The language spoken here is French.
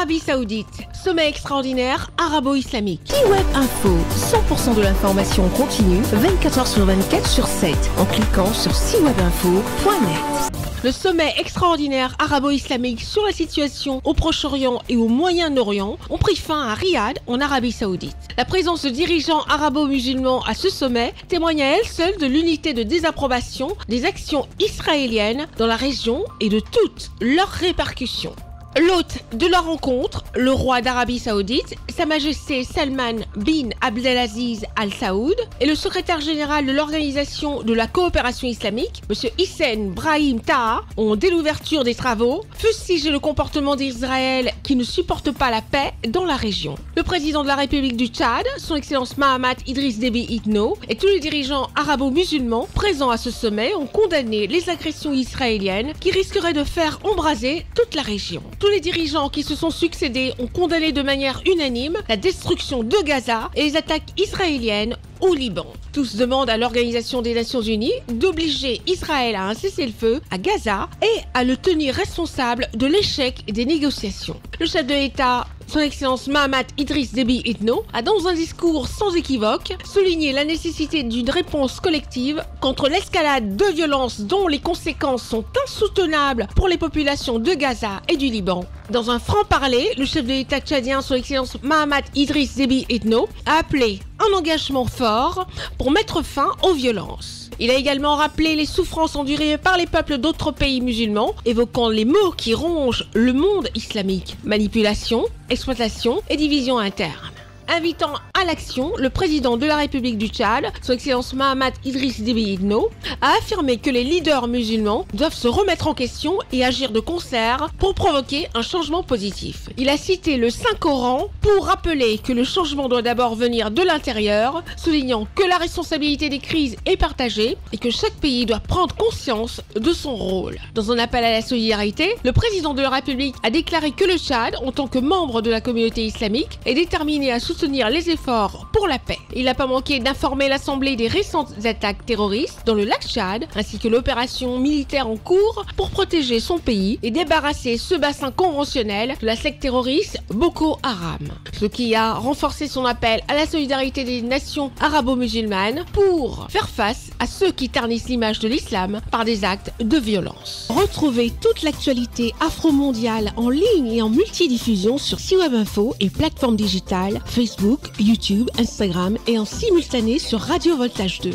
Arabie Saoudite, sommet extraordinaire arabo-islamique. C-Web Info, 100% de l'information continue, 24 h sur 24 sur 7, en cliquant sur cwebinfo.net. Le sommet extraordinaire arabo-islamique sur la situation au Proche-Orient et au Moyen-Orient ont pris fin à Riyad, en Arabie Saoudite. La présence de dirigeants arabo-musulmans à ce sommet témoigne à elle seule de l'unité de désapprobation des actions israéliennes dans la région et de toutes leurs répercussions. L'hôte de la rencontre, le roi d'Arabie Saoudite, Sa Majesté Salman bin Abdelaziz Al Saoud, et le secrétaire général de l'Organisation de la coopération islamique, M. Hissène Brahim Taha, ont, dès l'ouverture des travaux, fustigé le comportement d'Israël qui ne supporte pas la paix dans la région. Le président de la République du Tchad, son Excellence Mahamat Idriss Déby Itno, et tous les dirigeants arabo-musulmans présents à ce sommet ont condamné les agressions israéliennes qui risqueraient de faire embraser toute la région. Tous les dirigeants qui se sont succédés ont condamné de manière unanime la destruction de Gaza et les attaques israéliennes au Liban. Tous demandent à l'Organisation des Nations Unies d'obliger Israël à un cessez-le-feu à Gaza et à le tenir responsable de l'échec des négociations. Le chef de l'État, son Excellence Mahamat Idriss Déby Itno, a dans un discours sans équivoque souligné la nécessité d'une réponse collective contre l'escalade de violences dont les conséquences sont insoutenables pour les populations de Gaza et du Liban. Dans un franc-parler, le chef de l'État tchadien, son Excellence Mahamat Idriss Déby Itno, a appelé un engagement fort pour mettre fin aux violences. Il a également rappelé les souffrances endurées par les peuples d'autres pays musulmans, évoquant les maux qui rongent le monde islamique: manipulation, exploitation et division interne. Invitant à l'action, le président de la République du Tchad, son Excellence Mahamat Idriss Déby Itno, a affirmé que les leaders musulmans doivent se remettre en question et agir de concert pour provoquer un changement positif. Il a cité le Saint-Coran pour rappeler que le changement doit d'abord venir de l'intérieur, soulignant que la responsabilité des crises est partagée et que chaque pays doit prendre conscience de son rôle. Dans un appel à la solidarité, le président de la République a déclaré que le Tchad, en tant que membre de la communauté islamique, est déterminé à soutenir les efforts pour la paix. Il n'a pas manqué d'informer l'Assemblée des récentes attaques terroristes dans le lac Tchad, ainsi que l'opération militaire en cours pour protéger son pays et débarrasser ce bassin conventionnel de la secte terroriste Boko Haram. Ce qui a renforcé son appel à la solidarité des nations arabo-musulmanes pour faire face à ceux qui ternissent l'image de l'islam par des actes de violence. Retrouvez toute l'actualité afro-mondiale en ligne et en multidiffusion sur C-Web Info et plateformes digitales Facebook, YouTube, Instagram et en simultané sur Radio Voltage 2.